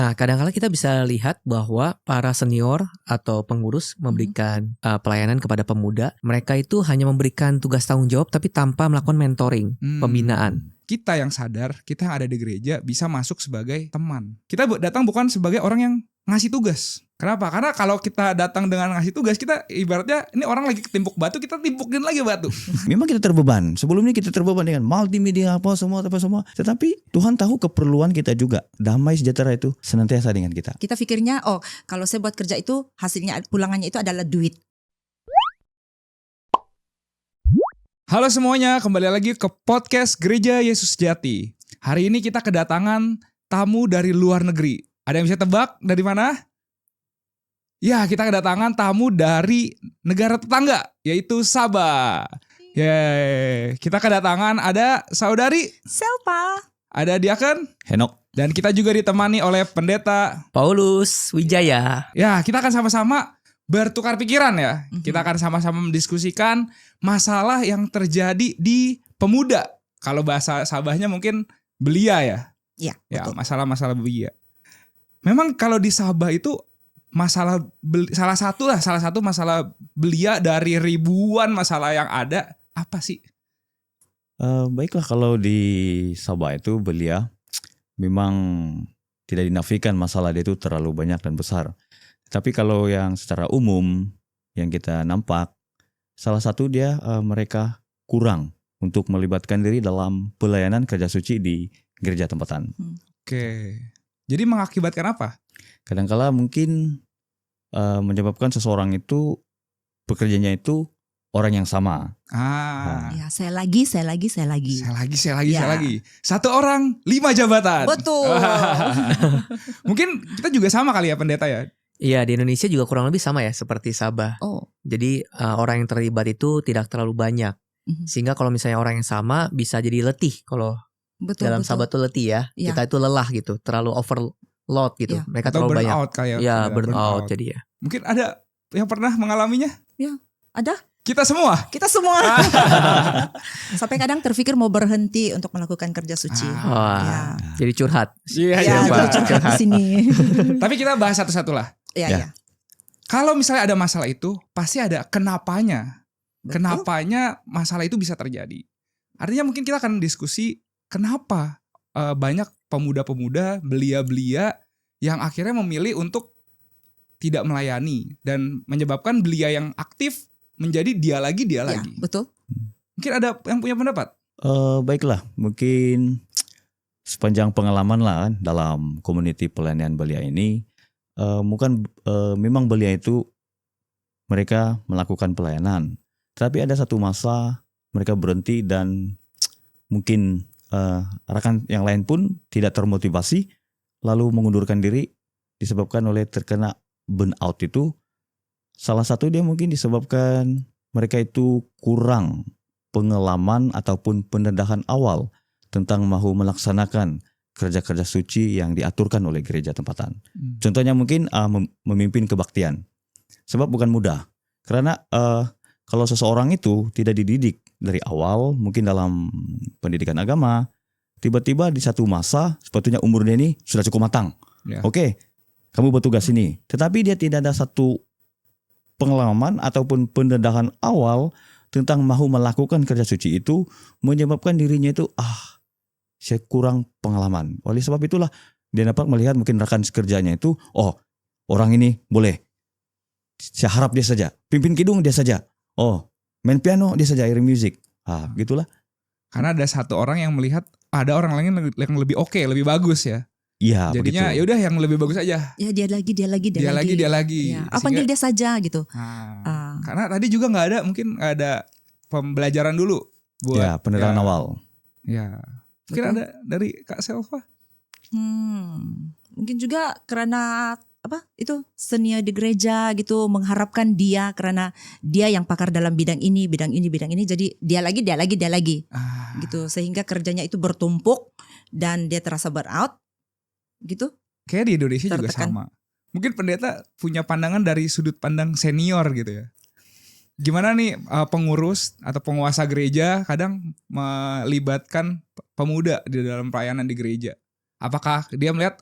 Nah, kadang-kala kita bisa lihat bahwa para senior atau pengurus memberikan pelayanan kepada pemuda. Mereka itu hanya memberikan tugas tanggung jawab tapi tanpa melakukan mentoring, pembinaan. Kita yang sadar, kita yang ada di gereja bisa masuk sebagai teman. Kita datang bukan sebagai orang yang ngasih tugas. Kenapa? Karena kalau kita datang dengan ngasih tugas, kita ibaratnya ini orang lagi ketimpuk batu, kita timpukin lagi batu. Memang kita terbeban. Sebelumnya kita terbeban dengan multimedia apa semua. Tetapi Tuhan tahu keperluan kita juga. Damai sejahtera itu senantiasa dengan kita. Kita pikirnya, kalau saya buat kerja itu hasilnya pulangannya itu adalah duit. Halo semuanya, kembali lagi ke podcast Gereja Yesus Sejati. Hari ini kita kedatangan tamu dari luar negeri. Ada yang bisa tebak dari mana? Ya, kita kedatangan tamu dari negara tetangga, yaitu Sabah. Yeay. Kita kedatangan ada saudari Selpa. Ada diaken Henok. dan kita juga ditemani oleh pendeta Paulus Wijaya. Ya, kita akan sama-sama bertukar pikiran ya. Kita akan sama-sama mendiskusikan masalah yang terjadi di pemuda. Kalau bahasa Sabahnya mungkin belia ya. Iya, Ya, betul. masalah-masalah belia. Memang kalau di Sabah itu salah satu masalah belia dari ribuan masalah yang ada apa sih? Baiklah, kalau di Sabah itu belia memang tidak dinafikan masalah dia itu terlalu banyak dan besar. Tapi kalau yang secara umum yang kita nampak, salah satu dia mereka kurang untuk melibatkan diri dalam pelayanan kerja suci di gereja tempatan. Oke. Jadi mengakibatkan apa? Kadangkala mungkin menyebabkan seseorang itu pekerjanya itu orang yang sama. Ya, saya lagi. Saya lagi. Ya. Satu orang, 5 jabatan. Betul. Mungkin kita juga sama kali ya pendeta ya. Iya, di Indonesia juga kurang lebih sama ya seperti Sabah. Jadi orang yang terlibat itu tidak terlalu banyak. Sehingga kalau misalnya orang yang sama bisa jadi letih. Kalau dalam Sabah itu letih ya. Ya. Kita itu lelah gitu, terlalu overload gitu. Ya. Mereka Atau terlalu banyak. burnout kayak. Ya, burnout jadi ya. Mungkin ada yang pernah mengalaminya? Ada? Kita semua. Sampai kadang terpikir mau berhenti untuk melakukan kerja suci. Wah, Ya. jadi curhat. Iya, Ya, Pak. jadi curhat di sini. Tapi kita bahas satu-satu lah. Ya. Kalau misalnya ada masalah itu, pasti ada kenapanya. Betul. Kenapanya masalah itu bisa terjadi. Artinya mungkin kita akan diskusi kenapa banyak pemuda-pemuda, belia-belia yang akhirnya memilih untuk tidak melayani. Dan menyebabkan belia yang aktif menjadi dia lagi. Ya, betul. Mungkin ada yang punya pendapat? Baiklah, mungkin sepanjang pengalaman lah kan, dalam community pelayanan belia ini, memang belia itu mereka melakukan pelayanan. Tapi ada satu masa mereka berhenti dan mungkin rekan yang lain pun tidak termotivasi lalu mengundurkan diri disebabkan oleh terkena burnout itu. Salah satu dia mungkin disebabkan mereka itu kurang pengalaman ataupun pendedahan awal tentang mahu melaksanakan kerja-kerja suci yang diaturkan oleh gereja tempatan. Contohnya mungkin memimpin kebaktian. Sebab bukan mudah. Karena kalau seseorang itu tidak dididik dari awal, mungkin dalam pendidikan agama, tiba-tiba di satu masa, sepatutnya umurnya ini sudah cukup matang. Ya. Oke, kamu bertugas ini. Tetapi dia tidak ada satu pengalaman ataupun pendedahan awal tentang mahu melakukan kerja suci itu, menyebabkan dirinya itu, saya kurang pengalaman. Oleh sebab itulah, dia dapat melihat mungkin rekan sekerjanya itu, orang ini boleh. Saya harap dia saja. Pimpin kidung dia saja. Main piano dia saja, iring music. Gitulah. Karena ada satu orang yang melihat ada orang lain yang lebih oke, lebih bagus ya. Iya, Jadinya begitu. yaudah yang lebih bagus aja. Ya, dia lagi. Dia lagi. Ya. Panggil dia saja gitu. Karena tadi juga nggak ada pembelajaran dulu buat Ya, pendedahan awal. Ya. Mungkin Betul. ada dari Kak Selva. Mungkin juga karena itu senior di gereja gitu mengharapkan dia karena dia yang pakar dalam bidang ini, jadi dia lagi gitu sehingga kerjanya itu bertumpuk dan dia terasa burnout gitu. Kayak di Indonesia juga Tertekan. sama. Mungkin pendeta punya pandangan dari sudut pandang senior gitu ya. Gimana nih pengurus atau penguasa gereja kadang melibatkan pemuda di dalam pelayanan di gereja? Apakah dia melihat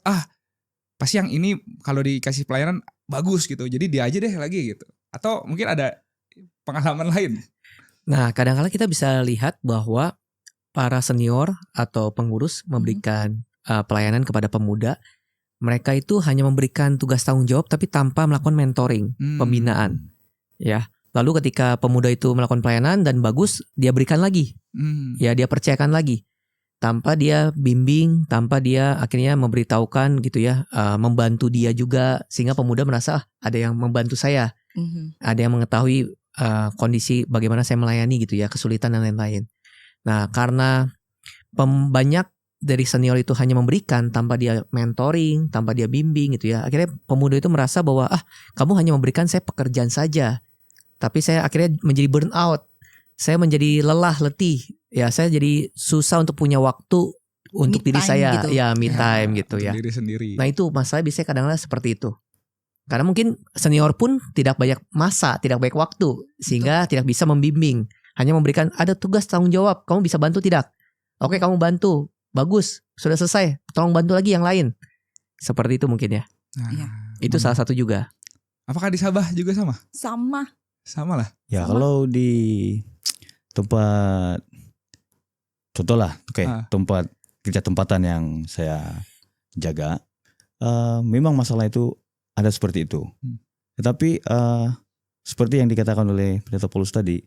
pasti yang ini kalau dikasih pelayanan bagus gitu. Jadi dia aja deh lagi gitu. Atau mungkin ada pengalaman lain. Nah, kadang-kala kita bisa lihat bahwa para senior atau pengurus memberikan pelayanan kepada pemuda. Mereka itu hanya memberikan tugas tanggung jawab tapi tanpa melakukan mentoring, pembinaan. Ya. Lalu ketika pemuda itu melakukan pelayanan dan bagus, dia berikan lagi. Ya, dia percayakan lagi. Tanpa dia bimbing, tanpa dia akhirnya memberitahukan gitu ya, membantu dia juga sehingga pemuda merasa ada yang membantu saya. Ada yang mengetahui kondisi bagaimana saya melayani gitu ya, kesulitan dan lain-lain. Nah, karena banyak dari senior itu hanya memberikan tanpa dia mentoring, tanpa dia bimbing gitu ya. Akhirnya pemuda itu merasa bahwa kamu hanya memberikan saya pekerjaan saja. Tapi saya akhirnya menjadi burn out. Saya menjadi lelah, letih. Ya, saya jadi susah untuk punya waktu untuk diri saya. Gitu. Ya, me time gitu ya. Diri sendiri. Nah, itu masalah biasanya kadang-kadang seperti itu. Karena mungkin senior pun tidak banyak masa, tidak banyak waktu sehingga tidak bisa membimbing. Hanya memberikan ada tugas tanggung jawab. Kamu bisa bantu tidak? Oke, kamu bantu. Bagus, sudah selesai. Tolong bantu lagi yang lain. Seperti itu mungkin ya. Iya. Itu salah satu juga. Apakah di Sabah juga sama? Sama Lah. Ya kalau di tempat contoh lah, tempat kerja tempatan yang saya jaga, memang masalah itu ada seperti itu. Tetapi seperti yang dikatakan oleh Pendeta Paulus tadi,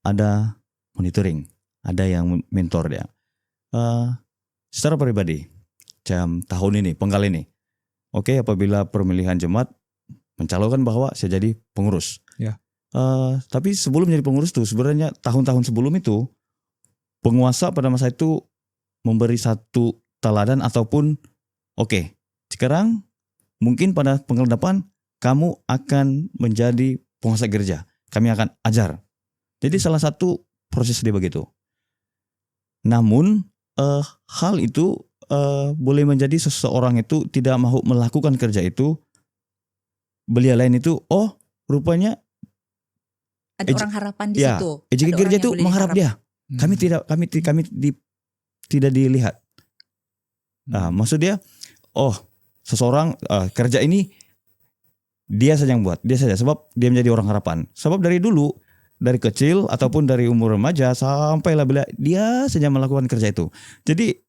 ada monitoring, ada yang mentor dia. Secara pribadi, tahun ini, penggal ini, apabila pemilihan jemaat mencalonkan bahwa saya jadi pengurus. Ya. Tapi sebelum jadi pengurus tuh, sebenarnya tahun-tahun sebelum itu, penguasa pada masa itu memberi satu teladan ataupun sekarang mungkin pada penggal depan kamu akan menjadi penguasa gereja. Kami akan ajar. Jadi salah satu proses dia begitu. Namun hal itu boleh menjadi seseorang itu tidak mau melakukan kerja itu. Belia lain itu, rupanya ada orang harapan di situ. EJG gereja itu mengharap dia. Kami tidak dilihat. Nah, maksud dia, seseorang kerja ini dia saja yang buat, dia saja sebab dia menjadi orang harapan. Sebab dari dulu, dari kecil ataupun dari umur remaja sampailah bila dia saja melakukan kerja itu. Jadi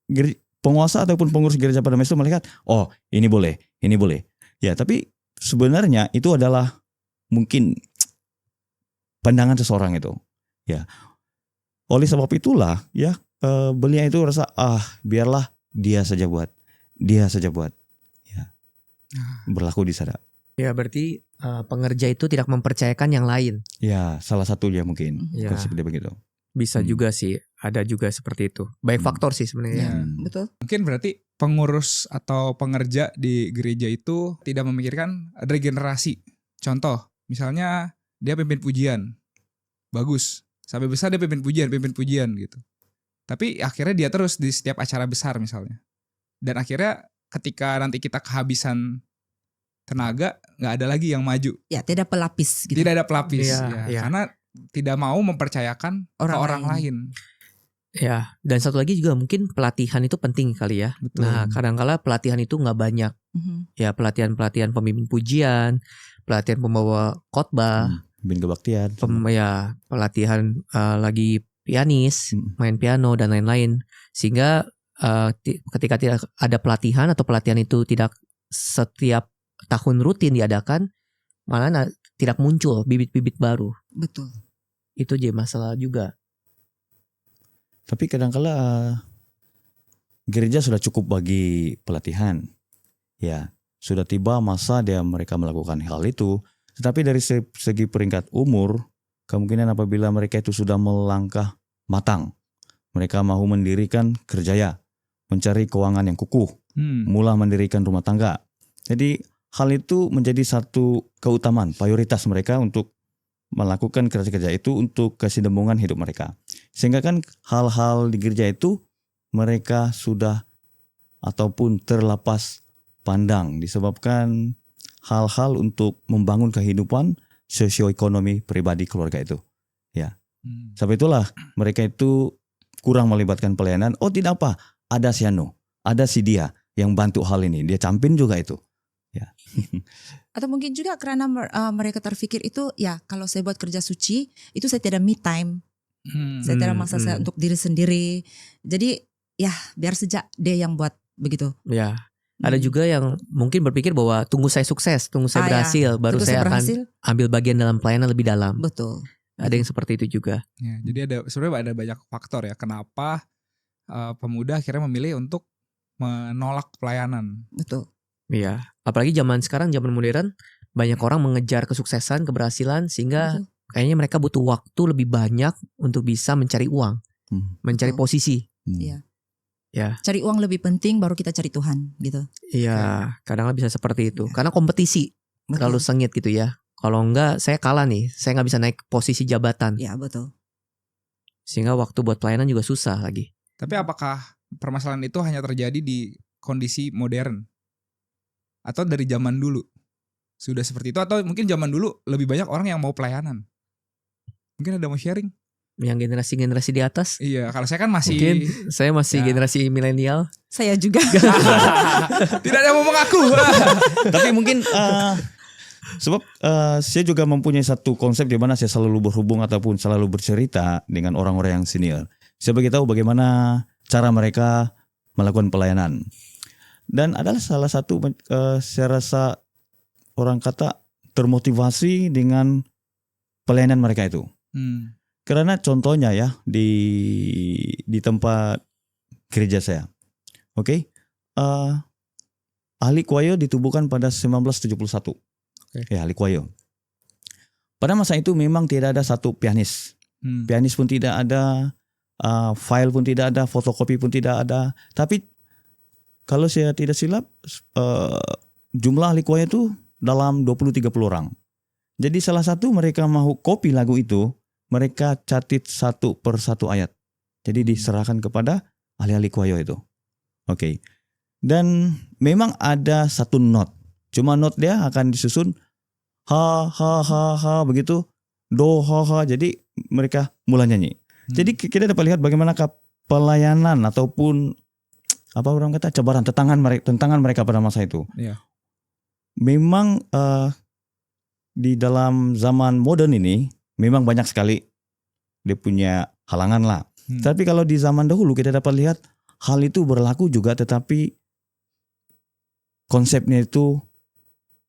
penguasa ataupun pengurus gereja pada masa itu melihat, ini boleh. Ya, tapi sebenarnya itu adalah mungkin pandangan seseorang itu. Ya. Oleh sebab itulah ya beliau itu rasa biarlah dia saja buat. Ya. Berlaku di sana. Ya, berarti pengerja itu tidak mempercayakan yang lain. Ya, salah satu dia mungkin. Ya. Konsep dia begitu. Bisa juga sih, ada juga seperti itu. Baik faktor sih sebenarnya. Betul. Mungkin berarti pengurus atau pengerja di gereja itu tidak memikirkan regenerasi. Contoh, misalnya dia pimpin pujian. Bagus. Sampai besar dia pimpin pujian gitu. Tapi akhirnya dia terus di setiap acara besar misalnya. Dan akhirnya ketika nanti kita kehabisan tenaga, nggak ada lagi yang maju. Ya, tidak pelapis gitu. Tidak ada pelapis. Iya. Karena tidak mau mempercayakan orang lain. Ya, dan satu lagi juga mungkin pelatihan itu penting kali ya. Betul. Nah, kadang-kala pelatihan itu nggak banyak. Ya, pelatihan pemimpin pujian, pelatihan pembawa khotbah, Bin kebaktian. Pelatihan lagi pianis, main piano dan lain-lain. Sehingga ketika tidak ada pelatihan atau pelatihan itu tidak setiap tahun rutin diadakan, malah tidak muncul bibit-bibit baru. Betul. Itu jadi masalah juga. Tapi kadang-kala gereja sudah cukup bagi pelatihan. Ya, sudah tiba masa mereka melakukan hal itu. Tetapi dari segi peringkat umur, kemungkinan apabila mereka itu sudah melangkah matang, mereka mau mendirikan kerjaya, mencari keuangan yang kukuh, mula mendirikan rumah tangga. Jadi hal itu menjadi satu keutamaan, prioritas mereka untuk melakukan kerja-kerja itu untuk kesinambungan hidup mereka. Sehingga kan hal-hal di gereja itu mereka sudah ataupun terlepas pandang disebabkan hal-hal untuk membangun kehidupan sosioekonomi pribadi keluarga itu. Ya. Sebab itulah mereka itu kurang melibatkan pelayanan. Tidak apa, ada si Anu, ada si dia yang bantu hal ini. Dia campin juga itu. Ya. Atau mungkin juga karena mereka terpikir itu ya kalau saya buat kerja suci itu saya tidak me time. Saya tidak masa saya untuk diri sendiri. Jadi ya biar sejak dia yang buat begitu. Ya. Ada juga yang mungkin berpikir bahwa tunggu saya sukses, tunggu saya berhasil, baru Tunggu saya berhasil. akan ambil bagian dalam pelayanan lebih dalam. Betul. Ada yang seperti itu juga. Ya, jadi sebenarnya ada banyak faktor ya kenapa pemuda akhirnya memilih untuk menolak pelayanan. Betul. Iya. Apalagi zaman sekarang, zaman modern, banyak orang mengejar kesuksesan, keberhasilan, sehingga Betul. kayaknya mereka butuh waktu lebih banyak untuk bisa mencari uang, mencari Betul. posisi. Iya. Ya. Cari uang lebih penting baru kita cari Tuhan gitu. Iya, kadang bisa seperti itu. Karena kompetisi Betul. terlalu sengit gitu ya. Kalau enggak, saya kalah nih. Saya nggak bisa naik posisi jabatan. Ya betul. Sehingga waktu buat pelayanan juga susah lagi. Tapi apakah permasalahan itu hanya terjadi di kondisi modern? Atau dari zaman dulu? Sudah seperti itu? Atau mungkin zaman dulu lebih banyak orang yang mau pelayanan? Mungkin ada mau sharing? Yang generasi-generasi di atas. Iya, kalau saya kan masih... Mungkin saya masih Ya. generasi milenial. Saya juga. Tidak ada yang mau mengaku. Tapi mungkin sebab saya juga mempunyai satu konsep di mana saya selalu berhubung ataupun selalu bercerita dengan orang-orang yang senior. Saya beritahu bagaimana cara mereka melakukan pelayanan. Dan adalah salah satu saya rasa orang kata termotivasi dengan pelayanan mereka itu. Karena contohnya ya di tempat gereja saya. Oke. Ahli choir ditubuhkan pada 1971. Ya, ahli choir. Pada masa itu memang tidak ada satu pianis. Pianis pun tidak ada, file pun tidak ada, fotokopi pun tidak ada. Tapi kalau saya tidak silap, jumlah ahli choir itu dalam 20-30 orang. Jadi salah satu mereka mau copy lagu itu, mereka catat satu per satu ayat. Jadi diserahkan kepada ahli-ahli choir itu. Oke. Dan memang ada satu not. Cuma not dia akan disusun ha ha ha ha begitu, do ha ha. Jadi mereka mulai nyanyi. Jadi kita dapat lihat bagaimana pelayanan ataupun apa orang kata cabaran tentangan mereka pada masa itu. Iya. Memang di dalam zaman modern ini memang banyak sekali dia punya halangan lah. Tapi kalau di zaman dahulu kita dapat lihat hal itu berlaku juga, tetapi konsepnya itu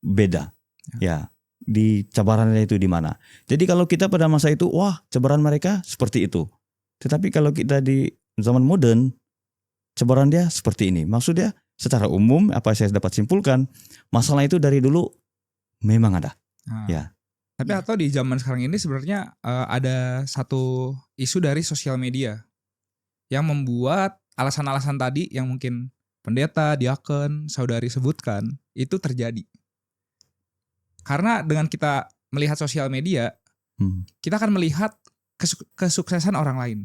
beda. Ya, di cabarannya itu di mana. Jadi kalau kita pada masa itu, wah cabaran mereka seperti itu. Tetapi kalau kita di zaman modern, cabaran dia seperti ini. Maksudnya secara umum apa saya dapat simpulkan, masalah itu dari dulu memang ada. Ya. Tapi atau di zaman sekarang ini sebenarnya ada satu isu dari sosial media yang membuat alasan-alasan tadi yang mungkin pendeta, diaken, saudari sebutkan itu terjadi. Karena dengan kita melihat sosial media, kita akan melihat kesuksesan orang lain.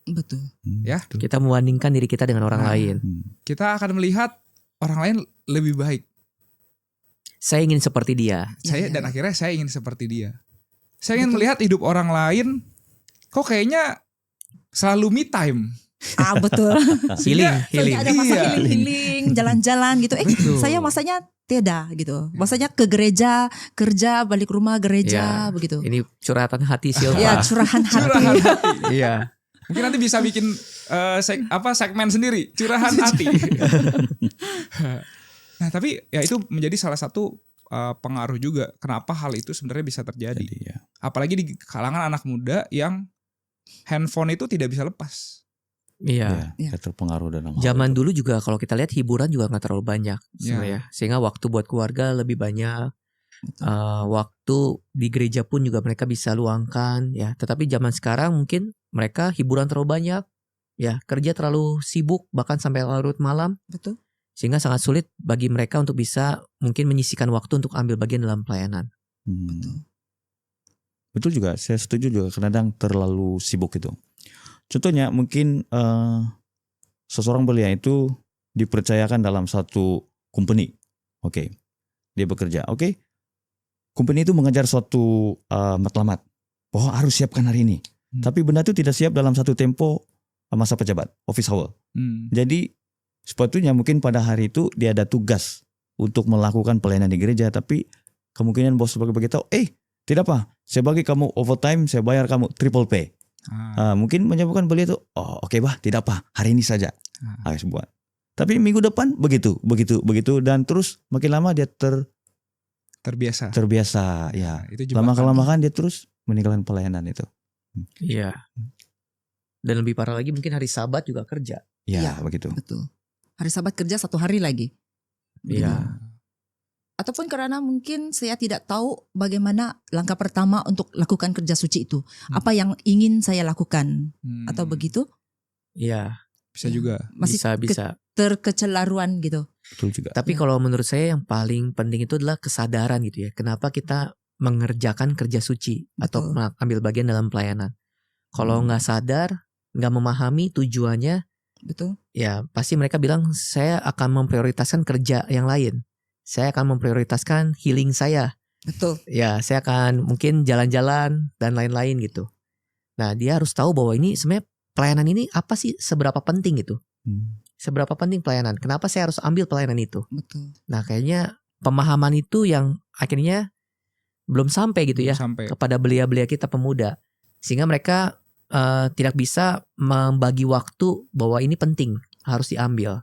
Betul. Ya. Kita membandingkan diri kita dengan orang lain. Kita akan melihat orang lain lebih baik. Saya ingin seperti dia. Dan akhirnya saya ingin seperti dia. Saya ingin melihat hidup orang lain, kok kayaknya selalu me time. Betul. Healing. Ada masa healing, jalan-jalan gitu. Saya masanya tidak gitu. Masanya ke gereja, kerja, balik rumah gereja begitu. Ini curhatan hati Silva. Ya, curahan hati. Iya. Mungkin nanti bisa bikin segmen sendiri, curahan hati. Nah, tapi ya itu menjadi salah satu pengaruh juga kenapa hal itu sebenarnya bisa terjadi. Jadi, ya. Apalagi di kalangan anak muda yang handphone itu tidak bisa lepas. Iya. Ya, terpengaruh dalam hal Zaman itu. dulu juga kalau kita lihat hiburan juga nggak terlalu banyak sebenarnya. Sehingga waktu buat keluarga lebih banyak. Waktu di gereja pun juga mereka bisa luangkan ya. Tetapi zaman sekarang mungkin mereka hiburan terlalu banyak. Ya, kerja terlalu sibuk bahkan sampai larut malam. Betul. Sehingga sangat sulit bagi mereka untuk bisa mungkin menyisihkan waktu untuk ambil bagian dalam pelayanan. Betul juga, saya setuju juga kadang terlalu sibuk itu. Contohnya mungkin seseorang belia itu dipercayakan dalam satu company. Oke. Dia bekerja. Oke. Company itu mengejar suatu matlamat. Oh, harus siapkan hari ini. Tapi benda itu tidak siap dalam satu tempo masa pejabat, office hour. Jadi sepatutnya mungkin pada hari itu dia ada tugas untuk melakukan pelayanan di gereja, tapi kemungkinan bos bagi tahu, tidak apa, saya bagi kamu overtime, saya bayar kamu triple pay. Mungkin menyebabkan beliau itu, oke bah, tidak apa, hari ini saja harus buat. Tapi minggu depan begitu, dan terus makin lama dia terbiasa. Ya. Itu Lama-kelamaan dia terus meninggalkan pelayanan itu. Iya. Dan lebih parah lagi mungkin hari Sabat juga kerja. Ya, Iya. begitu. Betul. Hari Sabat kerja 1 hari lagi. Iya. Ataupun karena mungkin saya tidak tahu bagaimana langkah pertama untuk lakukan kerja suci itu. Apa yang ingin saya lakukan atau begitu? Iya. Bisa juga. Masih Bisa. terkecelaruan gitu. Betul juga. Tapi kalau menurut saya yang paling penting itu adalah kesadaran gitu ya. Kenapa kita mengerjakan kerja suci atau Betul. ambil bagian dalam pelayanan. Kalau nggak sadar, nggak memahami tujuannya, Betul. ya pasti mereka bilang saya akan memprioritaskan kerja yang lain. Saya akan memprioritaskan healing saya. Betul. Ya, saya akan mungkin jalan-jalan dan lain-lain gitu. Nah, dia harus tahu bahwa ini sebenarnya pelayanan ini apa sih, seberapa penting gitu. Seberapa penting pelayanan. Kenapa saya harus ambil pelayanan itu? Betul. Nah, kayaknya pemahaman itu yang akhirnya belum sampai gitu ya kepada belia-belia kita pemuda. Sehingga mereka tidak bisa membagi waktu bahwa ini penting, harus diambil.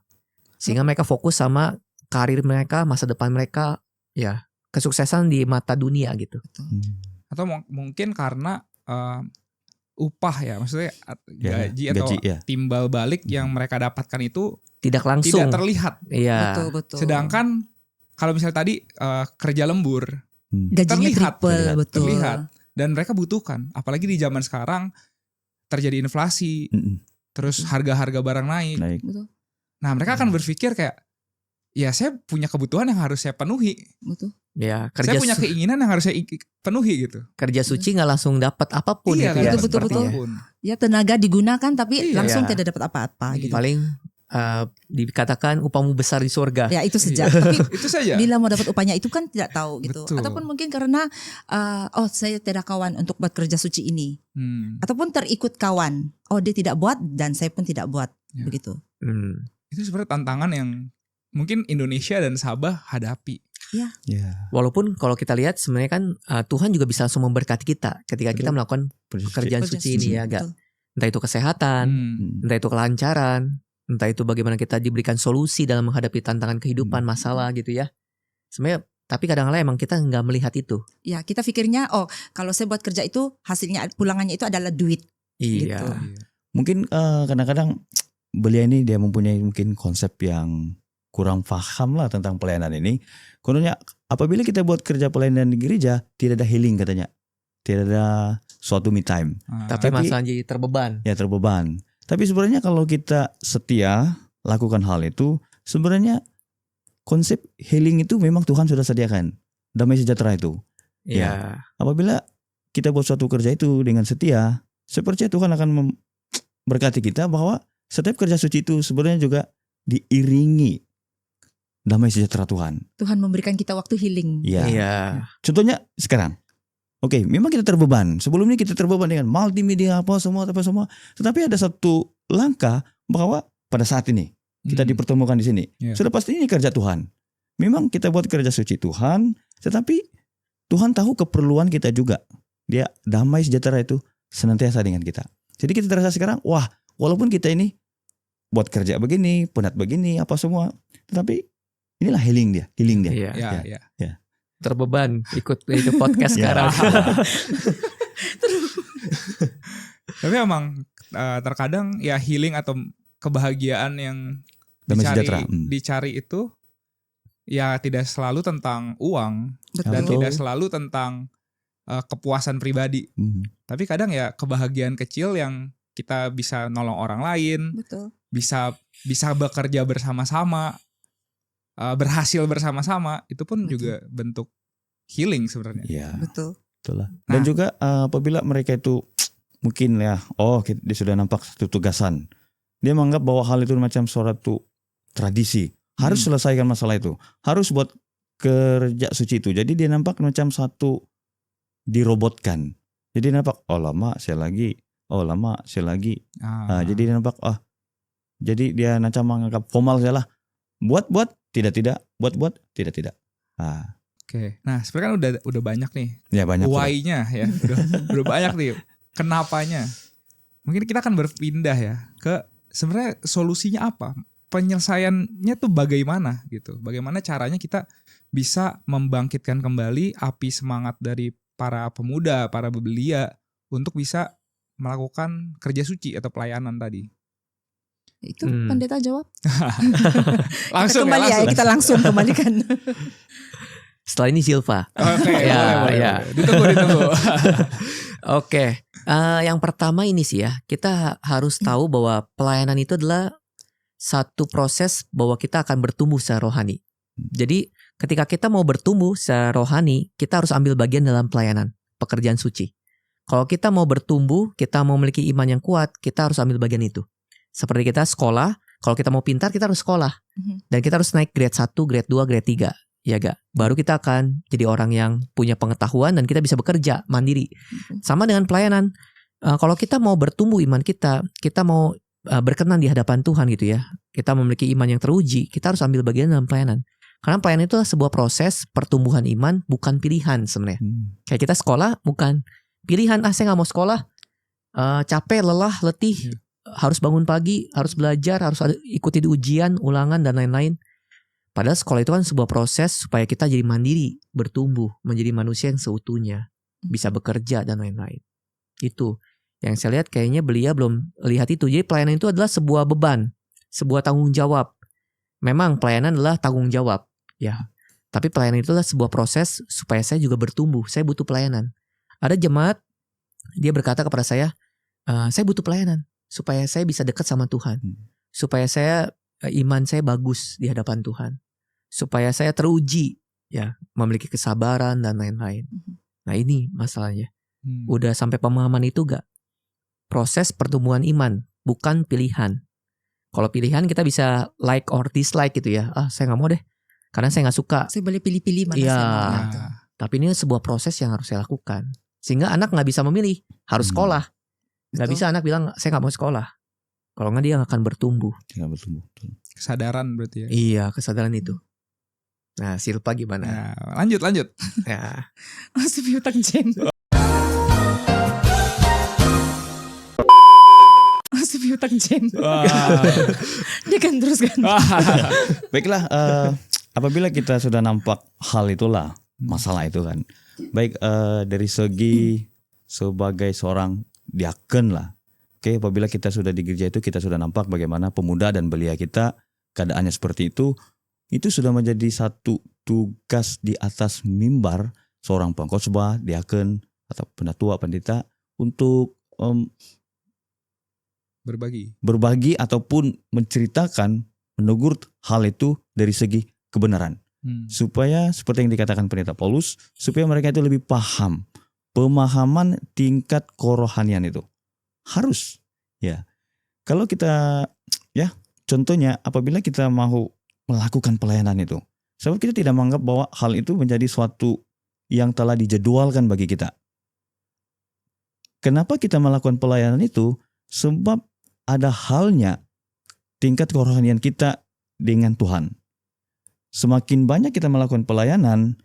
Sehingga mereka fokus sama karir mereka, masa depan mereka, ya kesuksesan di mata dunia gitu. Atau mungkin karena upah ya, maksudnya gaji atau timbal balik yang mereka dapatkan itu tidak langsung, tidak terlihat. Iya. Betul. Sedangkan kalau misalnya tadi kerja lembur, gajinya terlihat, dan mereka butuhkan. Apalagi di zaman sekarang terjadi inflasi, terus harga-harga barang naik. Betul. Nah, mereka akan berpikir kayak, ya saya punya kebutuhan yang harus saya penuhi. Betul. Ya, saya punya keinginan yang harus saya penuhi gitu. Kerja suci nggak langsung dapat apapun iya, gitu ya. Betul. Ya, tenaga digunakan tapi langsung tidak dapat apa-apa gitu. Paling dikatakan upahmu besar di surga. Ya, itu saja. Tapi itu saja. Bila mau dapat upahnya itu kan tidak tahu gitu. Betul. Ataupun mungkin karena saya tidak kawan untuk buat kerja suci ini. Ataupun terikut kawan. Dia tidak buat dan saya pun tidak buat. Begitu. Itu sebenarnya tantangan yang mungkin Indonesia dan Sabah hadapi. Ya. Walaupun kalau kita lihat sebenarnya kan Tuhan juga bisa langsung memberkati kita ketika kita melakukan pekerjaan suci ini ya, Gak? Entah itu kesehatan, entah itu kelancaran, entah itu bagaimana kita diberikan solusi dalam menghadapi tantangan kehidupan, masalah gitu ya. Sebenarnya tapi kadang-kadang emang kita nggak melihat itu. Ya, kita pikirnya kalau saya buat kerja itu hasilnya pulangannya itu adalah duit. Iya. Gitu. Mungkin kadang-kadang belia ini dia mempunyai mungkin konsep yang kurang paham lah tentang pelayanan ini. Kononnya apabila kita buat kerja pelayanan di gereja tidak ada healing katanya, tidak ada suatu me time. Tapi masalah jadi terbeban. Ya terbeban. Tapi sebenarnya kalau kita setia lakukan hal itu, sebenarnya konsep healing itu memang Tuhan sudah sediakan. Damai sejahtera itu. Ya. Apabila kita buat suatu kerja itu dengan setia, saya percaya Tuhan akan memberkati kita bahwa setiap kerja suci itu sebenarnya juga diiringi damai sejahtera Tuhan. Tuhan memberikan kita waktu healing. Iya. Contohnya sekarang. Oke, memang kita terbeban. Sebelumnya kita terbeban dengan multimedia apa semua. Tetapi ada satu langkah bahwa pada saat ini kita dipertemukan di sini. Sudah pasti ini kerja Tuhan. Memang kita buat kerja suci Tuhan, tetapi Tuhan tahu keperluan kita juga. Dia damai sejahtera itu senantiasa dengan kita. Jadi kita terasa sekarang, wah, walaupun kita ini buat kerja begini, penat begini, apa semua, tetapi inilah healing dia. Iya. Terbeban ikut podcast sekarang. Tapi emang terkadang ya healing atau kebahagiaan yang dicari itu ya tidak selalu tentang uang. Betul. Dan tidak selalu tentang kepuasan pribadi. Tapi kadang ya kebahagiaan kecil yang kita bisa nolong orang lain. Betul. Bisa bekerja bersama-sama. Berhasil bersama-sama itu pun juga bentuk healing sebenarnya. Iya. Betul. Itulah. Dan juga apabila mereka itu mungkin ya, dia sudah nampak satu tugasan. Dia menganggap bahwa hal itu macam suatu tradisi. Harus selesaikan masalah itu. Harus buat kerja suci itu. Jadi dia nampak macam satu dirobotkan. Jadi dia nampak lama saya lagi. Jadi dia nampak jadi dia macam menganggap formal saja lah. Buat tidak, buat tidak. Oke. Nah, sebenarnya kan udah banyak nih Ya banyak. why-nya ya. Udah banyak nih kenapanya. Mungkin kita akan berpindah ya ke sebenarnya solusinya apa? Penyelesaiannya tuh bagaimana gitu. Bagaimana caranya kita bisa membangkitkan kembali api semangat dari para pemuda, para belia untuk bisa melakukan kerja suci atau pelayanan tadi. Itu pendeta jawab. Langsung Kembali ya, kita langsung kembalikan. Setelah ini Silva. Oke, Ya, boleh. ya. Ditunggu. Oke, yang pertama ini sih ya, kita harus tahu bahwa pelayanan itu adalah satu proses bahwa kita akan bertumbuh secara rohani. Jadi ketika kita mau bertumbuh secara rohani, kita harus ambil bagian dalam pelayanan, pekerjaan suci. Kalau kita mau bertumbuh, kita mau memiliki iman yang kuat, kita harus ambil bagian itu. Seperti kita sekolah, kalau kita mau pintar, kita harus sekolah. Dan kita harus naik grade 1, grade 2, grade 3. Ya gak? Baru kita akan jadi orang yang punya pengetahuan dan kita bisa bekerja mandiri. Sama dengan pelayanan. Kalau kita mau bertumbuh iman kita mau berkenan di hadapan Tuhan gitu ya. Kita memiliki iman yang teruji, kita harus ambil bagian dalam pelayanan. Karena pelayanan itu adalah sebuah proses pertumbuhan iman, bukan pilihan sebenarnya. Kayak kita sekolah bukan pilihan, saya gak mau sekolah. Capek, lelah, letih, harus bangun pagi, harus belajar, harus ikuti ujian, ulangan, dan lain-lain. Padahal sekolah itu kan sebuah proses supaya kita jadi mandiri, bertumbuh, menjadi manusia yang seutuhnya, bisa bekerja dan lain-lain. Itu yang saya lihat kayaknya belia belum lihat itu. Jadi pelayanan itu adalah sebuah beban, sebuah tanggung jawab. Memang pelayanan adalah tanggung jawab, ya. Tapi pelayanan itu adalah sebuah proses supaya saya juga bertumbuh. Saya butuh pelayanan. Ada jemaat, dia berkata kepada saya butuh pelayanan supaya saya bisa dekat sama Tuhan, supaya iman saya bagus di hadapan Tuhan, supaya saya teruji, ya, memiliki kesabaran dan lain-lain. Nah ini masalahnya. Udah sampai pemahaman itu gak? Proses pertumbuhan iman, bukan pilihan. Kalau pilihan kita bisa like or dislike gitu ya. Saya gak mau deh, karena saya gak suka. Saya boleh pilih-pilih mana saya mau gitu. Tapi ini sebuah proses yang harus saya lakukan. Sehingga anak gak bisa memilih, harus sekolah. Gak bisa anak bilang, saya gak mau sekolah. Kalau gak dia gak akan bertumbuh. Kesadaran berarti ya. Iya, kesadaran itu. Nah, Silpa gimana? Nah, lanjut. Ya. Masih piutang Jen. Masih piutang Jen. Dia kan terus kan. Baiklah, apabila kita sudah nampak hal itulah, masalah itu kan. Baik dari segi sebagai seorang diaken lah. Oke, apabila kita sudah di gereja itu, kita sudah nampak bagaimana pemuda dan belia kita keadaannya seperti itu sudah menjadi satu tugas di atas mimbar seorang pengkhotbah, diaken atau penatua, pendeta untuk berbagi ataupun menceritakan, menegur hal itu dari segi kebenaran. Supaya seperti yang dikatakan pendeta Paulus, supaya mereka itu lebih paham, pemahaman tingkat kerohanian itu. Harus, ya. Kalau kita, ya, contohnya apabila kita mau melakukan pelayanan itu, sebab kita tidak menganggap bahwa hal itu menjadi suatu yang telah dijadwalkan bagi kita. Kenapa kita melakukan pelayanan itu? Sebab ada halnya tingkat kerohanian kita dengan Tuhan. Semakin banyak kita melakukan pelayanan,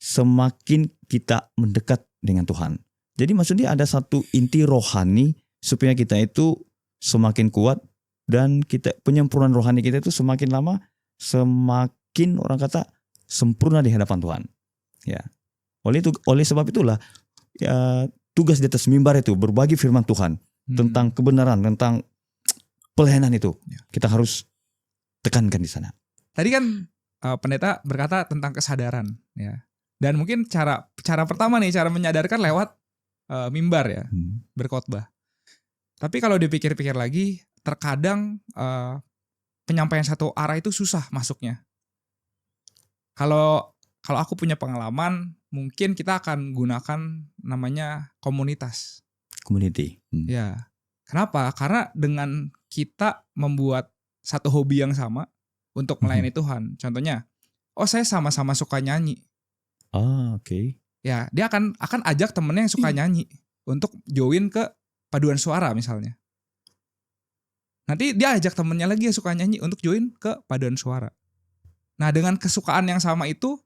semakin kita mendekat dengan Tuhan. Jadi maksudnya ada satu inti rohani supaya kita itu semakin kuat dan kita penyempurnaan rohani kita itu semakin lama semakin orang kata sempurna di hadapan Tuhan. Ya. Oleh sebab itulah ya, tugas di atas mimbar itu berbagi firman Tuhan tentang kebenaran, tentang pelayanan itu. Kita harus tekankan di sana. Tadi kan pendeta berkata tentang kesadaran, ya. Dan mungkin cara pertama nih, cara menyadarkan lewat mimbar ya, berkhotbah. Tapi kalau dipikir-pikir lagi, terkadang penyampaian satu arah itu susah masuknya. Kalau aku punya pengalaman, mungkin kita akan gunakan namanya komunitas. Community. Ya. Kenapa? Karena dengan kita membuat satu hobi yang sama untuk melayani Tuhan. Contohnya, saya sama-sama suka nyanyi. Oke. Ya, dia akan ajak temennya yang suka nyanyi untuk join ke paduan suara misalnya. Nanti dia ajak temennya lagi yang suka nyanyi untuk join ke paduan suara. Nah, dengan kesukaan yang sama itu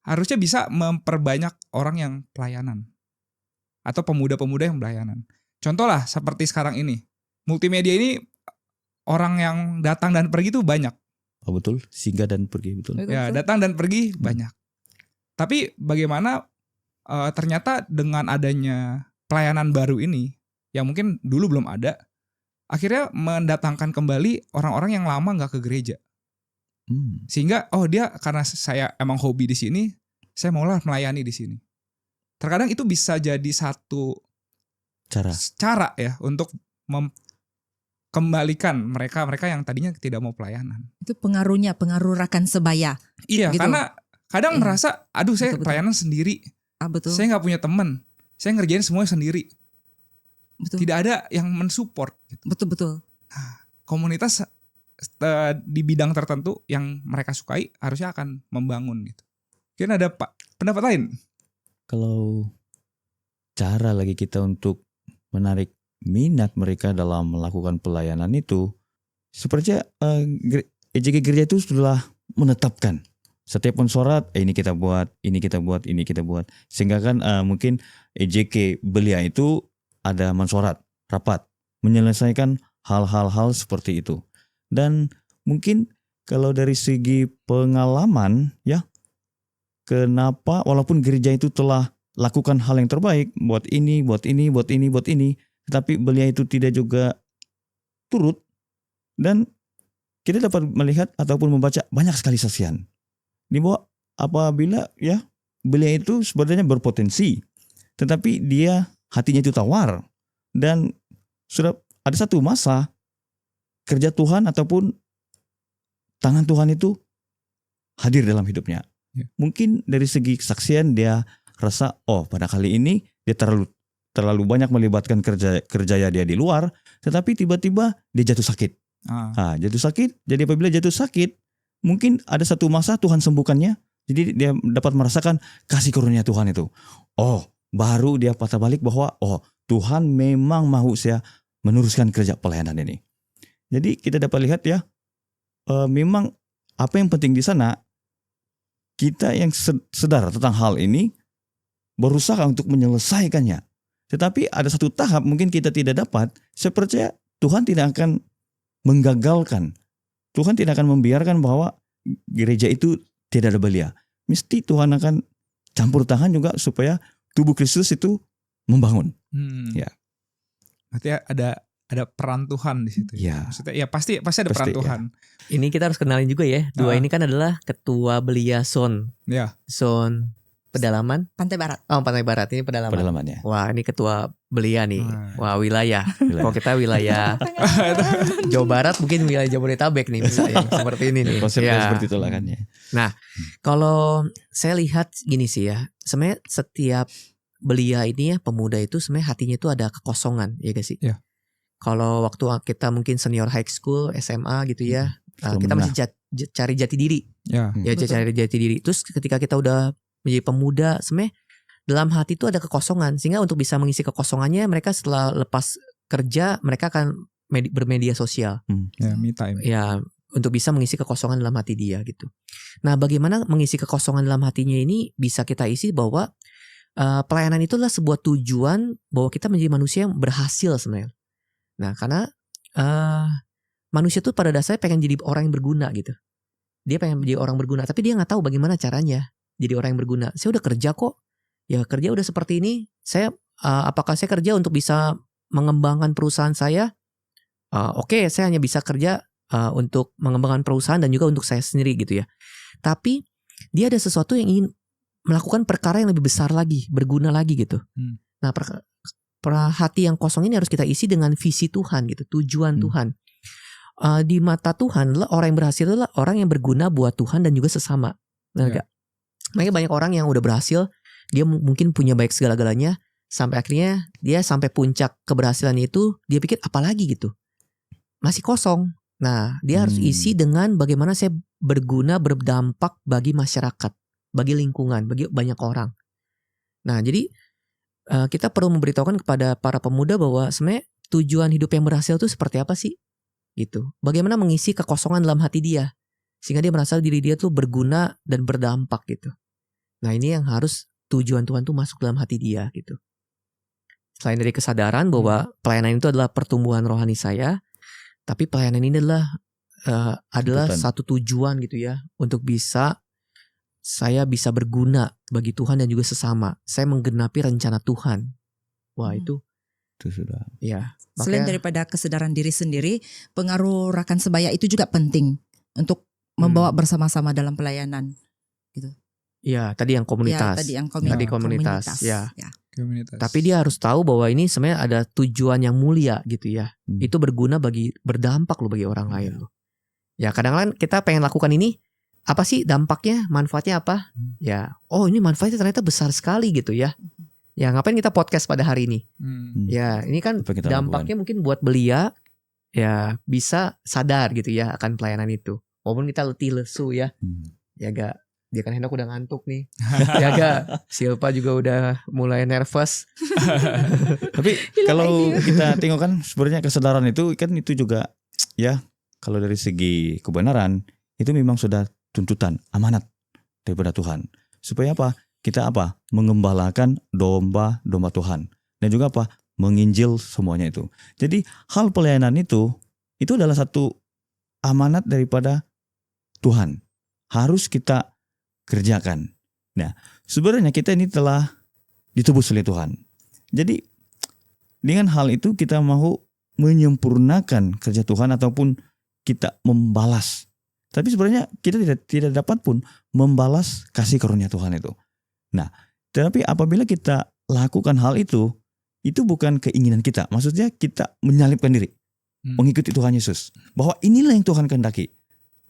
harusnya bisa memperbanyak orang yang pelayanan atau pemuda-pemuda yang pelayanan. Contoh lah seperti sekarang ini. Multimedia ini orang yang datang dan pergi itu banyak. Oh, betul, singgah dan pergi, betul. Ya, datang dan pergi banyak. Tapi bagaimana ternyata dengan adanya pelayanan baru ini yang mungkin dulu belum ada, akhirnya mendatangkan kembali orang-orang yang lama nggak ke gereja. Sehingga dia karena saya emang hobi di sini, saya maulah melayani di sini. Terkadang itu bisa jadi satu cara ya untuk kembalikan mereka yang tadinya tidak mau pelayanan. Itu pengaruh rekan sebaya. Iya, gitu. karena kadang merasa, aduh saya Betul. pelayanan sendiri. Betul. Saya nggak punya teman. Saya ngerjain semuanya sendiri. Betul. Tidak ada yang mensupport. Gitu. Betul. Komunitas di bidang tertentu yang mereka sukai harusnya akan membangun gitu. Mungkin ada pendapat lain? Kalau Cara lagi kita untuk menarik minat mereka dalam melakukan pelayanan itu, sepertinya EJG gereja itu sudah menetapkan setiap mensorat, ini kita buat, ini kita buat, ini kita buat. Sehingga kan mungkin EJG Belia itu ada mensorat, rapat, menyelesaikan hal-hal seperti itu. Dan mungkin kalau dari segi pengalaman ya, kenapa walaupun gereja itu telah lakukan hal yang terbaik, buat ini, tetapi Belia itu tidak juga turut, dan kita dapat melihat ataupun membaca banyak sekali saksian di bawah apabila ya Belia itu sebenarnya berpotensi, tetapi dia hatinya itu tawar, dan sudah ada satu masa kerja Tuhan ataupun tangan Tuhan itu hadir dalam hidupnya. Ya. Mungkin dari segi kesaksian dia rasa, pada kali ini dia terlalu banyak melibatkan kerjanya dia di luar, tetapi tiba-tiba dia jatuh sakit. Jatuh sakit. Jadi apabila jatuh sakit, mungkin ada satu masa Tuhan sembuhkannya. Jadi dia dapat merasakan kasih karunia Tuhan itu. Baru dia patah balik bahwa Tuhan memang mau saya meneruskan kerja pelayanan ini. Jadi kita dapat lihat ya, memang apa yang penting di sana, kita yang sadar tentang hal ini berusaha untuk menyelesaikannya. Tetapi ada satu tahap mungkin kita tidak dapat. Saya percaya Tuhan tidak akan menggagalkan. Tuhan tidak akan membiarkan bahwa gereja itu tidak ada belia. Mesti Tuhan akan campur tangan juga supaya tubuh Kristus itu membangun. Ya. Berarti ada peran Tuhan di situ. Ya. Maksudnya ya pasti ada peran Tuhan. Ya. Ini kita harus kenalin juga ya. Dua ini kan adalah ketua Belia Zone. Ya. Zone pedalaman Pantai Barat. Pantai Barat ini pedalaman. Pedalamannya. Wah, ini ketua Belia nih. Wah, wilayah. Kalau kita wilayah Jawa Barat, mungkin wilayah Jabodetabek nih misalnya. Seperti ini nih. Konsepnya seperti itulah kan ya. Nah, kalau saya lihat gini sih ya. Sebenarnya setiap Belia ini ya, pemuda itu sebenarnya hatinya itu ada kekosongan, ya guys sih. Ya. Kalau waktu kita mungkin senior high school, SMA gitu ya, kita masih cari jati diri. Ya, cari jati diri. Terus ketika kita udah menjadi pemuda, sebenarnya dalam hati itu ada kekosongan. Sehingga untuk bisa mengisi kekosongannya, mereka setelah lepas kerja, mereka akan bermedia sosial. Ya, me time. Ya, untuk bisa mengisi kekosongan dalam hati dia gitu. Nah, bagaimana mengisi kekosongan dalam hatinya ini bisa kita isi bahwa pelayanan itu adalah sebuah tujuan bahwa kita menjadi manusia yang berhasil sebenarnya. Nah, karena manusia tuh pada dasarnya pengen jadi orang yang berguna gitu. Dia pengen jadi orang berguna, tapi dia nggak tahu bagaimana caranya jadi orang yang berguna. Saya udah kerja kok, ya kerja udah seperti ini. Saya apakah saya kerja untuk bisa mengembangkan perusahaan saya? Oke, saya hanya bisa kerja untuk mengembangkan perusahaan dan juga untuk saya sendiri gitu ya. Tapi dia ada sesuatu yang ingin melakukan perkara yang lebih besar lagi, berguna lagi gitu. Nah, hati yang kosong ini harus kita isi dengan visi Tuhan gitu, tujuan Tuhan. Di mata Tuhan, orang yang berhasil adalah orang yang berguna buat Tuhan dan juga sesama. Benar gak? Makanya banyak orang yang udah berhasil, dia mungkin punya baik segala-galanya, sampai akhirnya dia sampai puncak keberhasilannya itu, dia pikir apalagi gitu, masih kosong. Nah, dia harus isi dengan bagaimana saya berguna, berdampak bagi masyarakat, bagi lingkungan, bagi banyak orang. Nah, jadi kita perlu memberitahukan kepada para pemuda bahwa sebenarnya tujuan hidup yang berhasil itu seperti apa sih? Gitu. Bagaimana mengisi kekosongan dalam hati dia, sehingga dia merasa diri dia tuh berguna dan berdampak gitu. Nah ini yang harus tujuan Tuhan tuh masuk dalam hati dia gitu. Selain dari kesadaran bahwa pelayanan itu adalah pertumbuhan rohani saya, tapi pelayanan ini adalah Tuntutan. satu tujuan gitu ya, untuk saya bisa berguna bagi Tuhan dan juga sesama. Saya menggenapi rencana Tuhan. Wah itu sudah. ya. Selain Makanya, daripada kesadaran diri sendiri, pengaruh rekan sebaya itu juga penting untuk membawa bersama-sama dalam pelayanan. ya tadi yang komunitas. Ya, tadi yang Tadi komunitas, ya. Komunitas. Tapi dia harus tahu bahwa ini sebenarnya ada tujuan yang mulia gitu ya. Itu berguna berdampak loh bagi orang lain loh. Ya kadang-kadang kita pengen lakukan ini, apa sih dampaknya, manfaatnya apa? Ya, oh ini manfaatnya ternyata besar sekali gitu ya. Ya ngapain kita podcast pada hari ini? Ya ini kan Apa kita dampaknya mungkin buat belia ya bisa sadar gitu ya akan pelayanan itu. Walaupun kita letih lesu ya. Ya gak, dia kan Hendok udah ngantuk nih. Ya gak, Silpa juga udah mulai nervous. Tapi kalau kita tengok kan sebenarnya kesadaran itu kan itu juga ya kalau dari segi kebenaran itu memang sudah tuntutan amanat daripada Tuhan. Supaya apa? Kita apa? Mengembalakan domba-domba Tuhan. Dan juga apa? Menginjil semuanya itu. Jadi hal pelayanan itu adalah satu amanat daripada Tuhan. Harus kita kerjakan. Nah, sebenarnya kita ini telah ditebus oleh Tuhan. Jadi dengan hal itu kita mau menyempurnakan kerja Tuhan ataupun kita membalas. Tapi sebenarnya kita tidak dapat pun membalas kasih karunia Tuhan itu. Nah, tetapi apabila kita lakukan hal itu bukan keinginan kita. Maksudnya kita menyalibkan diri, mengikuti Tuhan Yesus. Bahwa inilah yang Tuhan kehendaki.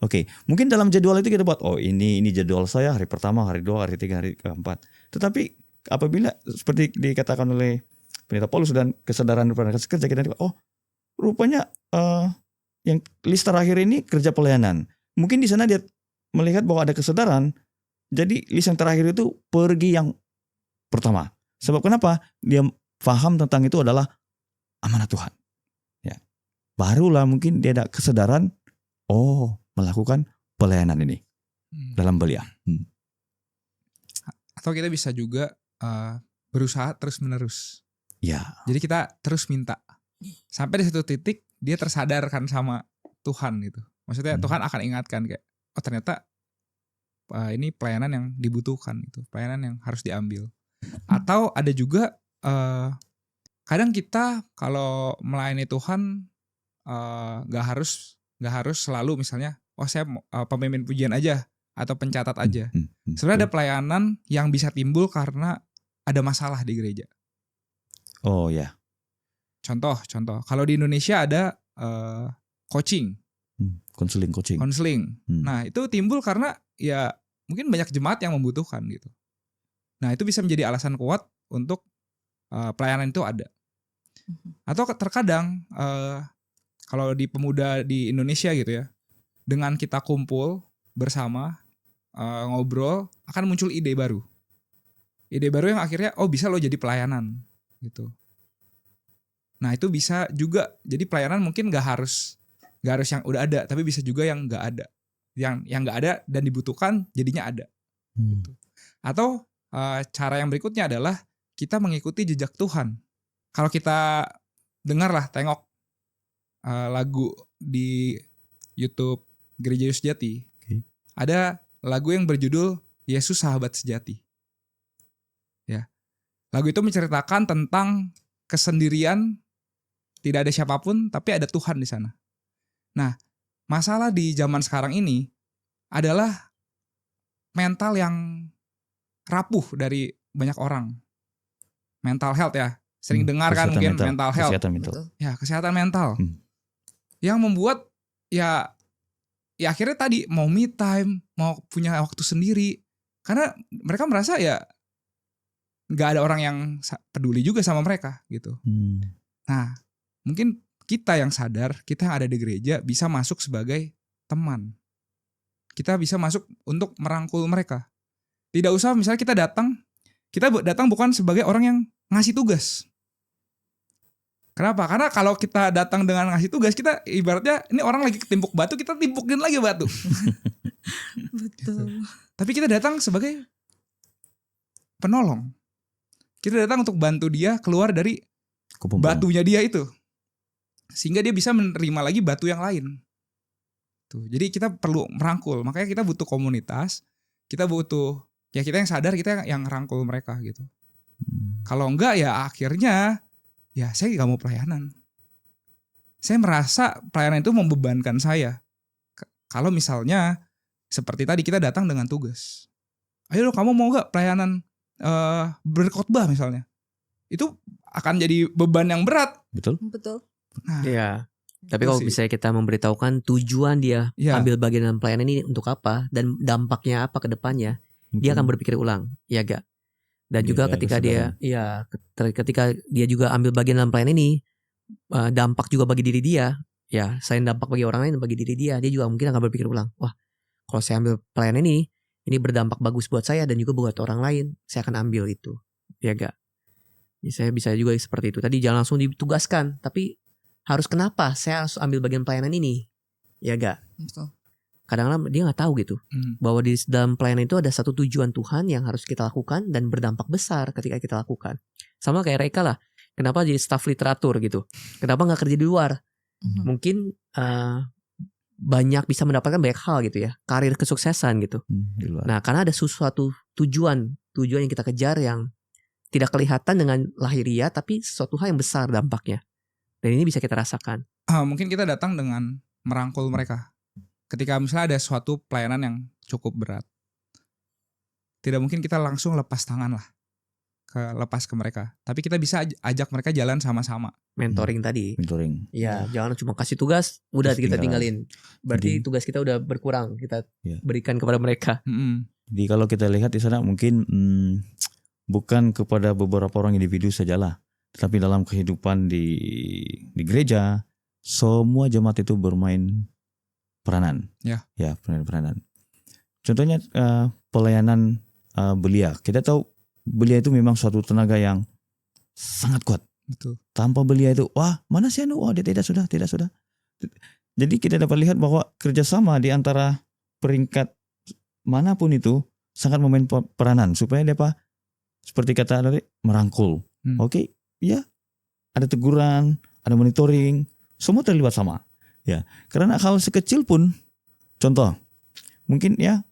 Oke, mungkin dalam jadwal itu kita buat, oh ini jadwal saya hari pertama, hari 2, hari 3, hari keempat. Tetapi apabila seperti dikatakan oleh Pendeta Paulus dan kesadaran daripada kasih kerja, kita oh rupanya yang list terakhir ini kerja pelayanan. Mungkin di sana dia melihat bahwa ada kesadaran. Jadi list yang terakhir itu pergi yang pertama. Sebab kenapa? Dia paham tentang itu adalah amanat Tuhan. Ya. Barulah mungkin dia ada kesadaran, oh melakukan pelayanan ini dalam belia. Atau kita bisa juga berusaha terus menerus. Ya. Jadi kita terus minta. Sampai di satu titik dia tersadarkan sama Tuhan gitu. Maksudnya Tuhan akan ingatkan kayak, oh ternyata ini pelayanan yang dibutuhkan gitu, pelayanan yang harus diambil. Atau ada juga kadang kita kalau melayani Tuhan nggak harus selalu misalnya, oh saya pemimpin pujian aja atau pencatat aja. Sebenarnya ada pelayanan yang bisa timbul karena ada masalah di gereja. Oh ya. Contoh, kalau di Indonesia ada coaching. Konseling. Nah itu timbul karena ya mungkin banyak jemaat yang membutuhkan gitu. Nah itu bisa menjadi alasan kuat untuk pelayanan itu ada. Atau terkadang kalau di pemuda di Indonesia gitu ya, dengan kita kumpul bersama ngobrol akan muncul ide baru. Ide baru yang akhirnya oh bisa lo jadi pelayanan gitu. Nah itu bisa juga jadi pelayanan mungkin gak harus yang udah ada, tapi bisa juga yang nggak ada, yang nggak ada dan dibutuhkan jadinya ada. Gitu. Atau cara yang berikutnya adalah kita mengikuti jejak Tuhan. Kalau kita tengok lagu di YouTube Gereja Yesus Sejati, ada lagu yang berjudul Yesus Sahabat Sejati. Ya, lagu itu menceritakan tentang kesendirian, tidak ada siapapun, tapi ada Tuhan di sana. Nah, masalah di zaman sekarang ini adalah mental yang rapuh dari banyak orang. Mental health ya. Sering dengar kan mungkin mental health. Kesehatan mental. Ya, kesehatan mental. Yang membuat ya akhirnya tadi mau me time, mau punya waktu sendiri. Karena mereka merasa ya gak ada orang yang peduli juga sama mereka gitu. Nah, mungkin kita yang sadar, kita yang ada di gereja bisa masuk sebagai teman. Kita bisa masuk untuk merangkul mereka. Tidak usah misalnya kita datang bukan sebagai orang yang ngasih tugas. Kenapa? Karena kalau kita datang dengan ngasih tugas, kita ibaratnya ini orang lagi ketimpuk batu, kita timpukin lagi batu. Betul. Tapi kita datang sebagai penolong. Kita datang untuk bantu dia keluar dari Kepemimpinan. batunya dia itu. Sehingga dia bisa menerima lagi batu yang lain. Tuh, jadi kita perlu merangkul. Makanya kita butuh komunitas. Kita butuh, ya kita yang sadar, kita yang rangkul mereka gitu. Kalau enggak ya akhirnya ya saya gak mau pelayanan. Saya merasa pelayanan itu membebankan saya. Kalau misalnya seperti tadi kita datang dengan tugas. Ayo kamu mau gak pelayanan berkhotbah misalnya. Itu akan jadi beban yang berat. Betul. Betul. Nah, Iya. Tapi itu kalau sih. misalnya kita memberitahukan tujuan dia Iya. ambil bagian dalam pelayanan ini untuk apa dan dampaknya apa ke depannya, dia akan berpikir ulang, ya gak? Dan Iya, juga ada ketika dia, kesadaran. ketika dia juga ambil bagian dalam pelayanan ini, dampak juga bagi diri dia, ya selain dampak bagi orang lain, bagi diri dia juga mungkin akan berpikir ulang, wah kalau saya ambil pelayanan ini berdampak bagus buat saya dan juga buat orang lain, saya akan ambil itu, ya gak? Ya, saya bisa juga seperti itu. Tadi jangan langsung ditugaskan, tapi harus kenapa saya harus ambil bagian pelayanan ini, ya gak? Betul. Kadang-kadang dia nggak tahu gitu bahwa di dalam pelayanan itu ada satu tujuan Tuhan yang harus kita lakukan dan berdampak besar ketika kita lakukan. Sama kayak Reka lah, kenapa jadi staf literatur gitu? Kenapa nggak kerja di luar? Mungkin banyak bisa mendapatkan banyak hal gitu ya, karir kesuksesan gitu. Di luar. Nah, karena ada sesuatu tujuan yang kita kejar yang tidak kelihatan dengan lahiriah, tapi sesuatu hal yang besar dampaknya. Dan ini bisa kita rasakan. Mungkin kita datang dengan merangkul mereka. Ketika misalnya ada suatu pelayanan yang cukup berat, tidak mungkin kita langsung lepas tangan lah, lepas ke mereka. Tapi kita bisa ajak mereka jalan sama-sama. Mentoring tadi. Mentoring. Ya, jangan cuma kasih tugas, udah Terus kita tinggalin. Berarti Jadi- tugas kita udah berkurang, kita Ya. berikan kepada mereka. Jadi kalau kita lihat di sana mungkin bukan kepada beberapa orang individu sajalah, tetapi dalam kehidupan di gereja semua jemaat itu bermain peranan. Ya. Ya, peranan. Contohnya pelayanan belia. Kita tahu belia itu memang suatu tenaga yang sangat kuat. Betul. Tanpa belia itu, wah mana sih anu? Oh dia tidak sudah. Jadi kita dapat lihat bahwa kerjasama di antara peringkat manapun itu sangat memain peranan supaya dia apa? Seperti kata tadi merangkul. Oke, ya ada teguran, ada monitoring, semua terlibat sama. Ya, karena hal sekecil pun, contoh, mungkin ya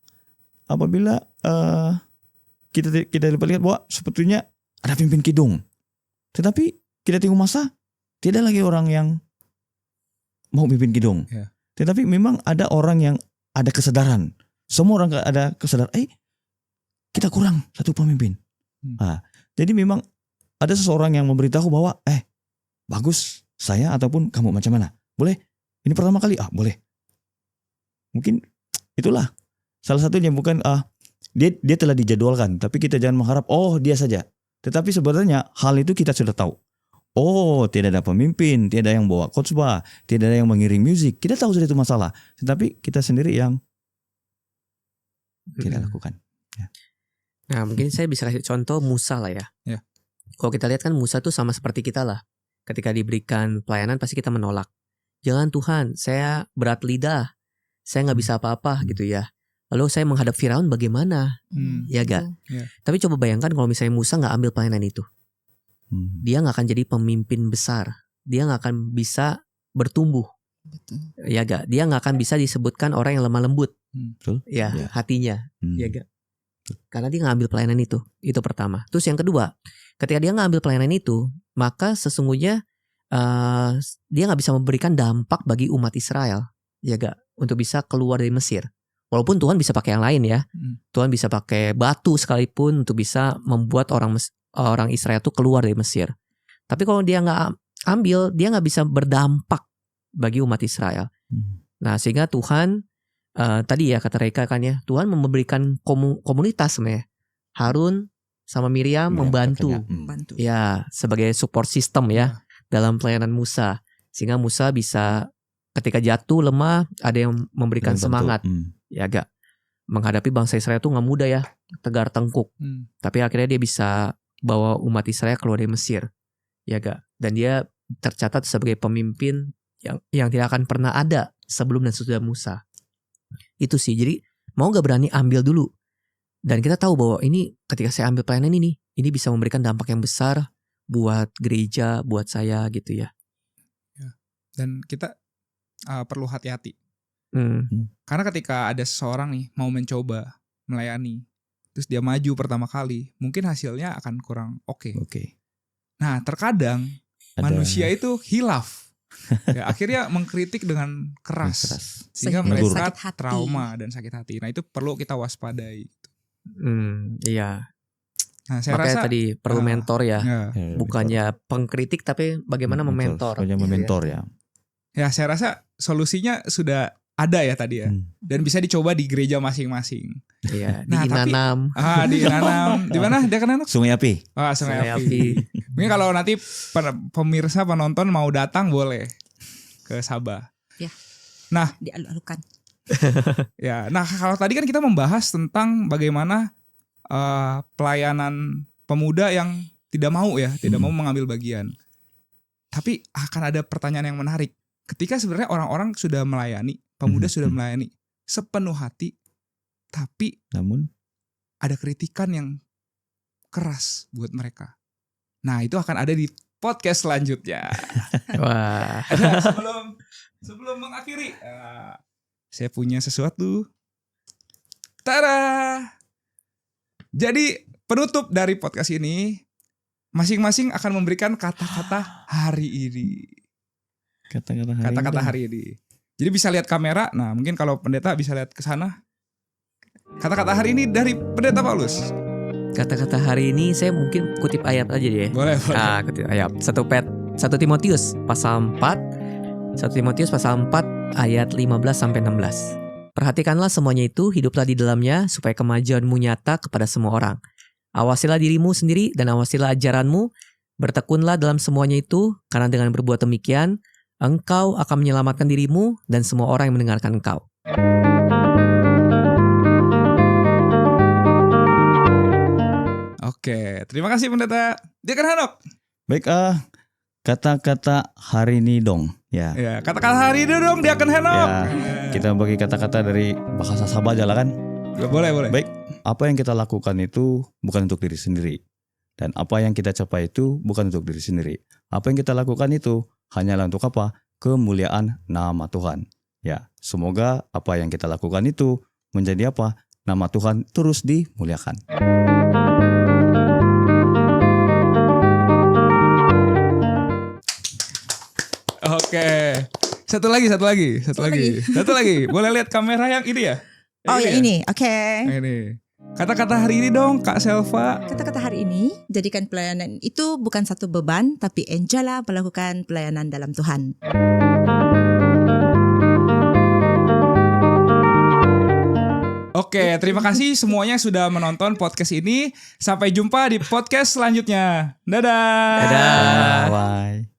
apabila kita dapat lihat bahwa sebetulnya ada pimpin kidung, tetapi kita tengok masa tidak lagi orang yang mau pimpin kidung, Ya. tetapi memang ada orang yang ada kesadaran. Semua orang ada kesadaran. Kita kurang satu pemimpin. Jadi memang ada seseorang yang memberitahu bahwa bagus saya ataupun kamu macam mana. Boleh? Ini pertama kali. Boleh. Mungkin itulah salah satunya, bukan dia telah dijadwalkan, tapi kita jangan mengharap dia saja. Tetapi sebenarnya hal itu kita sudah tahu. Tidak ada pemimpin, tidak ada yang bawa khotbah, tidak ada yang mengiring musik. Kita tahu sudah itu masalah, tetapi kita sendiri yang tidak lakukan. Ya. Nah, mungkin saya bisa kasih contoh Musa lah ya. Ya. Kalau kita lihat kan Musa tuh sama seperti kita lah. Ketika diberikan pelayanan pasti kita menolak. Jangan Tuhan, saya berat lidah. Saya nggak bisa apa-apa gitu ya. Lalu saya menghadap Firaun bagaimana? Ya gak? Ya. Tapi coba bayangkan kalau misalnya Musa nggak ambil pelayanan itu. Dia nggak akan jadi pemimpin besar. Dia nggak akan bisa bertumbuh. Betul. Ya gak? Dia nggak akan bisa disebutkan orang yang lemah lembut. Betul. Ya, Ya. hatinya. Ya gak? Karena dia nggak ambil pelayanan itu. Itu pertama. Terus yang kedua, ketika dia nggak ambil pelayanan itu, maka sesungguhnya dia nggak bisa memberikan dampak bagi umat Israel. Ya gak? Untuk bisa keluar dari Mesir. Walaupun Tuhan bisa pakai yang lain ya. Tuhan bisa pakai batu sekalipun untuk bisa membuat orang Israel itu keluar dari Mesir. Tapi kalau dia nggak ambil, dia nggak bisa berdampak bagi umat Israel. Nah, sehingga Tuhan tadi ya kata Reka kan ya, Tuhan memberikan komunitas sebenarnya. Harun sama Miriam membantu. Membantu. Ya, sebagai support system ya dalam pelayanan Musa. Sehingga Musa bisa ketika jatuh lemah ada yang memberikan semangat. Ya gak, menghadapi bangsa Israel itu gak mudah ya, tegar tengkuk. Tapi akhirnya dia bisa bawa umat Israel keluar dari Mesir. Ya gak, dan dia tercatat sebagai pemimpin yang tidak akan pernah ada sebelum dan sesudah Musa. Itu sih, jadi mau gak berani ambil dulu. Dan kita tahu bahwa ini ketika saya ambil pelayanan ini bisa memberikan dampak yang besar buat gereja, buat saya gitu ya. Dan kita perlu hati-hati. Hmm. Karena ketika ada seseorang nih mau mencoba melayani, terus dia maju pertama kali, mungkin hasilnya akan kurang oke. Oke. Nah, terkadang manusia itu hilaf. Ya, akhirnya mengkritik dengan keras. Sehingga Sehingga mereka sakit hati. trauma dan sakit hati. Nah, itu perlu kita waspadai. Iya. Nah, saya Makanya rasa tadi perlu mentor ya. ya, Bukannya pengkritik tapi bagaimana mementor. Bagaimana mementor ya. ya, saya rasa solusinya sudah ada ya tadi ya. Dan bisa dicoba di gereja masing-masing. Iya, Nah, di Inanam. Di Inanam. Di mana dia kan anak? Sungai Api. Sungai Api. Mungkin kalau nanti pemirsa penonton mau datang boleh ke Sabah. Ya. Nah, dialur-alurkan. Ya, nah kalau tadi kan kita membahas tentang bagaimana pelayanan pemuda yang tidak mau mengambil bagian. Tapi akan ada pertanyaan yang menarik. Ketika sebenarnya orang-orang sudah melayani, pemuda sudah melayani sepenuh hati, tapi namun ada kritikan yang keras buat mereka. Nah, itu akan ada di podcast selanjutnya. Wah. Sebelum mengakhiri, saya punya sesuatu. Tada! Jadi penutup dari podcast ini, masing-masing akan memberikan kata-kata hari ini. Kata-kata hari ini. Jadi bisa lihat kamera. Nah, mungkin kalau pendeta bisa lihat ke sana. Kata-kata hari ini dari pendeta Paulus. Kata-kata hari ini saya mungkin kutip ayat aja deh. Boleh. Kutip ayat. 1 Timotius pasal 4. 1 Timotius pasal 4 ayat 15 sampai 16. Perhatikanlah semuanya itu, hiduplah di dalamnya supaya kemajuanmu nyata kepada semua orang. Awasilah dirimu sendiri dan awasilah ajaranmu. Bertekunlah dalam semuanya itu, karena dengan berbuat demikian, engkau akan menyelamatkan dirimu dan semua orang yang mendengarkan engkau. Oke, terima kasih pendeta Deacon Hanok. Baik, kata-kata hari ini dong. Ya, kata-kata hari ini dong Deacon Hanok. Kita bagi kata-kata dari bahasa Sabah aja lah kan. Boleh. Baik, apa yang kita lakukan itu bukan untuk diri sendiri. Dan apa yang kita capai itu bukan untuk diri sendiri. Apa yang kita lakukan itu hanyalah untuk apa? Kemuliaan nama Tuhan. Ya, semoga apa yang kita lakukan itu menjadi apa? Nama Tuhan terus dimuliakan. Oke. Satu lagi. Boleh lihat kamera yang ini ya? Ini. Oke. Ini. Kata-kata hari ini dong, Kak Selva. Kata-kata hari ini, jadikan pelayanan itu bukan satu beban, tapi enjoylah melakukan pelayanan dalam Tuhan. Oke, terima kasih semuanya sudah menonton podcast ini. Sampai jumpa di podcast selanjutnya. Dadah. Dadah. Bye.